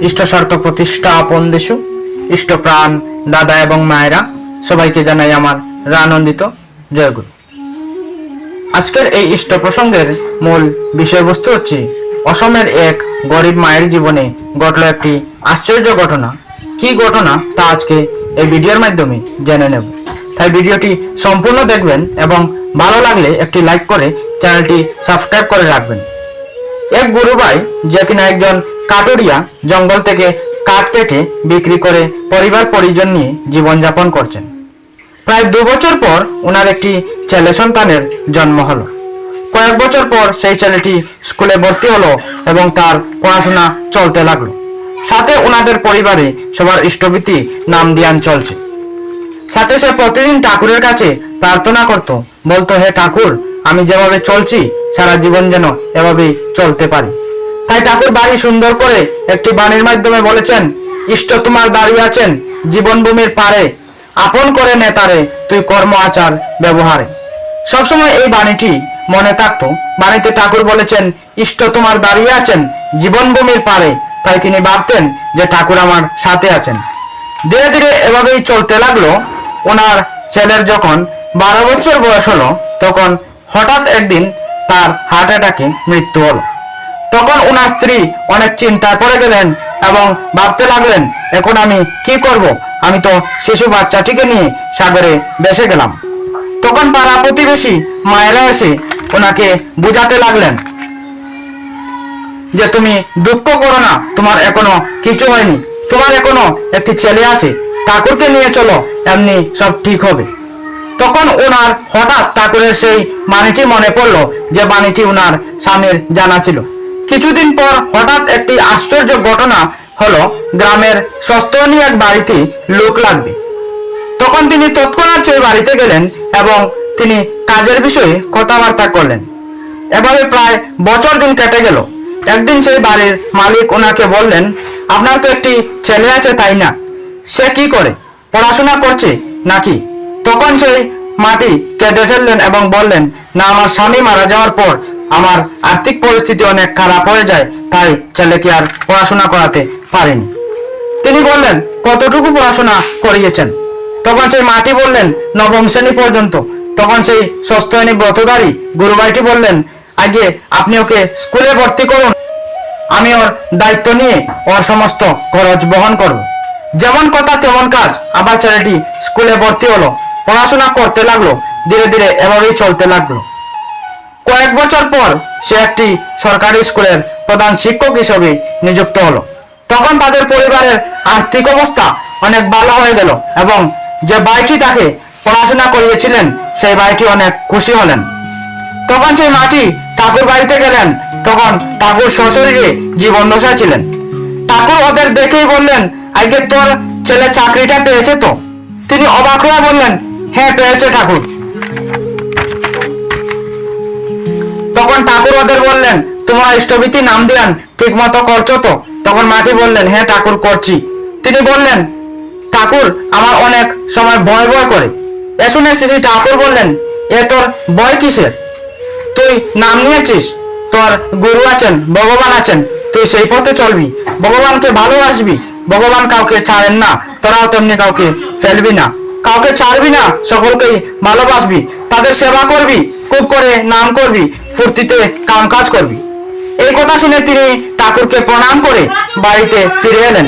ইষ্টস্বার্থ প্রতিষ্ঠা আপন দেশু, ইষ্টপ্রাণ দাদা এবং মায়েরা সবাইকে জানাই আমার আনন্দিত জয়গুরু। আজকের এই ইষ্ট প্রসঙ্গের মূল বিষয়বস্তু হচ্ছে অসমের এক গরিব মায়ের জীবনে ঘটল একটি আশ্চর্য ঘটনা। কি ঘটনা তা আজকে এই ভিডিওর মাধ্যমে জেনে নেব। তাই ভিডিওটি সম্পূর্ণ দেখবেন এবং ভালো লাগলে একটি লাইক করে চ্যানেলটি সাবস্ক্রাইব করে রাখবেন। এক গুরু ভাই, যে কিনা একজন কাটুরিয়া, জঙ্গল থেকে কাঠ কেটে বিক্রি করে পরিবার পরিজন নিয়ে জীবনযাপন করছেন। প্রায় 2 বছর পর ওনার একটি ছেলে সন্তানের জন্ম হলো। কয়েক বছর পর সেই ছেলেটি স্কুলে ভর্তি হলো এবং তার পড়াশোনা চলতে লাগলো। সাথে ওনাদের পরিবারে সবার ইষ্টভীতি নাম ধ্যান চলছে। সাথে সে প্রতিদিন ঠাকুরের কাছে প্রার্থনা করত, বলতো, হে ঠাকুর, আমি যেভাবে চলছি সারা জীবন যেন এভাবেই চলতে পারি। তাই ঠাকুর বাড়ি সুন্দর করে একটি বাণীর মাধ্যমে বলেছেন, ইষ্ট তোমার দাঁড়িয়ে আছেন জীবনভূমির পারে, আপন করে নেতারে তুই কর্ম আচার ব্যবহারে। সবসময় এই বাণীটি মনে থাকতো। বাণীতে ঠাকুর বলেছেন, ইষ্ট তোমার দাঁড়িয়ে আছেন জীবনভূমির পারে। তাই তিনি ভাবতেন যে ঠাকুর আমার সাথে আছেন। ধীরে ধীরে এভাবেই চলতে লাগলো। ওনার ছেলের যখন 12 বছর বয়স হলো, তখন হঠাৎ একদিন তার হার্ট অ্যাটাকে মৃত্যু হলো। তখন ওনার স্ত্রী অনেক চিন্তায় পড়ে গেলেন এবং ভাবতে লাগলেন, এখন আমি কি করব? আমি তো শিশু বাচ্চাটিকে নিয়ে সাগরে ভেসে গেলাম। তখন পাড়া প্রতিবেশী মায়েরা এসে ওনাকে বুঝাতে লাগলেন যে তুমি দুঃখ করো না, তোমার এখনো কিছু হয়নি, তোমার এখনো একটি ছেলে আছে, ঠাকুরকে নিয়ে চলো, এমনি সব ঠিক হবে। তখন ওনার হঠাৎ ঠাকুরের সেই বাণীটি মনে পড়লো, যে বাণীটি ওনার স্বামীর জানা ছিল। কিছুদিন পর হঠাৎ একটি আশ্চর্য ঘটনা হলো, গ্রামের সস্তনী এক বাড়িতে লোক লাগবে। তখন তিনি তৎক্ষণাৎ সেই বাড়িতে গেলেন এবং তিনি কাজের বিষয়ে কথাবার্তা করলেন। এভাবে প্রায় বছর দিন কেটে গেল। একদিন সেই বাড়ির মালিক ওনাকে বললেন, আপনার তো একটি ছেলে আছে, তাই না? সে কি করে, পড়াশোনা করছে নাকি? তখন সেই মাটি কেঁদে ফেললেন এবং বললেন, না, আমার স্বামী মারা যাওয়ার পর আমার আর্থিক পরিস্থিতি অনেক খারাপ হয়ে যায়, তাই ছেলেকে আর পড়াশোনা করাতে পারেনি। তিনি বললেন, কতটুকু পড়াশোনা করিয়েছেন? তখন সেই মাটি বললেন, 9ম শ্রেণী পর্যন্ত। তখন সেই সস্তনী ব্রতধারী গুরুভাইটি বললেন, আগে আপনি ওকে স্কুলে ভর্তি করুন, আমি ওর দায়িত্ব নিয়ে ওর সমস্ত খরচ বহন করব। যেমন কথা তেমন কাজ। আবার ছেলেটি স্কুলে ভর্তি হলো, পড়াশোনা করতে লাগলো। ধীরে ধীরে এভাবেই চলতে লাগলো। কয়েক বছর পর সে একটি সরকারি স্কুলের প্রধান শিক্ষক হিসেবে নিযুক্ত হলো। তখন তাদের পরিবারের আর্থিক অবস্থা অনেক ভালো হয়ে গেল এবং যে ভাইটি তাকে পড়াশোনা করিয়েছিলেন সেই ভাইটি অনেক খুশি হলেন। তখন সেই মাটি ঠাকুর বাড়িতে গেলেন। তখন ঠাকুর সশরীরে জীবন দশায় ছিলেন। ঠাকুর ওদের দেখেই বললেন, আগে তোর ছেলে চাকরিটা পেয়েছে তো? তিনি অবাক হয়ে বললেন, হ্যাঁ পেয়েছে ঠাকুর। তখন ঠাকুর ওদের বললেন, তোমার ইষ্টভীতি নাম ধ্যান ঠিক মতো করছো তো? তখন মাটি বললেন, হ্যাঁ ঠাকুর করছি। তিনি বললেন, ঠাকুর, আমার অনেক সময় ভয় ভয় করে। এ শুনে শ্রী ঠাকুর বললেন, এ তোর ভয় কিসের? তুই নাম নিয়েছিস, তোর গুরু আছেন, ভগবান আছেন, তুই সেই পথে চলবি, ভগবানকে ভালোবাসবি। ভগবান কাউকে ছাড়েন না, তোরাও তেমনি কাউকে ফেলবি না, কাউকে ছাড়বি না, সকলকেই ভালোবাসবি, তাদের সেবা করবি, খুব করে নাম করবি, ফুর্তিতে কাম কাজ করবি। এই কথা শুনে তিনি ঠাকুরকে প্রণাম করে বাড়িতে ফিরে এলেন।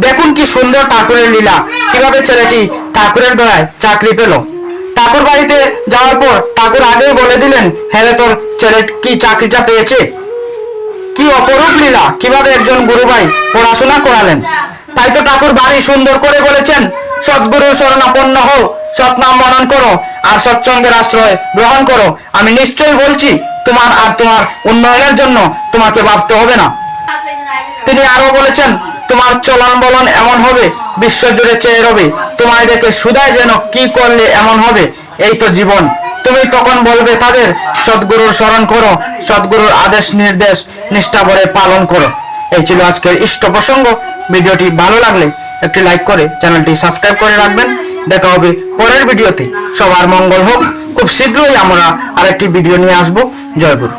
দেখুন কি সুন্দর ঠাকুরের লীলা, কিভাবে ছেলেটি ঠাকুরের দয়ায় চাকরি পেল। ঠাকুর বাড়িতে যাওয়ার পর ঠাকুর আগেই বলে দিলেন, হ্যাঁ তোর ছেলে কি চাকরিটা পেয়েছে। কি অপরূপ লীলা, কিভাবে একজন গুরু ভাই পড়াশোনা করালেন। তাই তো ঠাকুর বাড়ি সুন্দর করে বলেছেন, সদ্গুরুর শরণাপন্ন হও, সৎনাম মনন করো আর সৎসঙ্গের আশ্রয় গ্রহণ করো। আমি নিশ্চয়ই বলছি, তোমার আর তোমার উন্নয়নের জন্য তোমাকে ভাবতে হবে না। তিনি আরো বলেছেন, তোমার চলন বলন এমন হবে, বিশ্বজুড়ে চেয়ে রবে, তোমায় দেখে সুধায় যেন কি করলে এমন হবে, এই তো জীবন। তুমি তখন বলবে তাদের, সদ্গুরুর স্মরণ করো, সদ্গুরুর আদেশ নির্দেশ নিষ্ঠাভরে পালন করো। এই ছিল আজকের ইষ্ট প্রসঙ্গ। ভিডিওটি ভালো লাগলে একটি লাইক করে চ্যানেলটি সাবস্ক্রাইব করে রাখবেন। দেখা হবে পরের ভিডিওতে। সবার মঙ্গল হোক। খুব শীঘ্রই আমরা আরেকটি ভিডিও নিয়ে আসবো। জয় গুরু।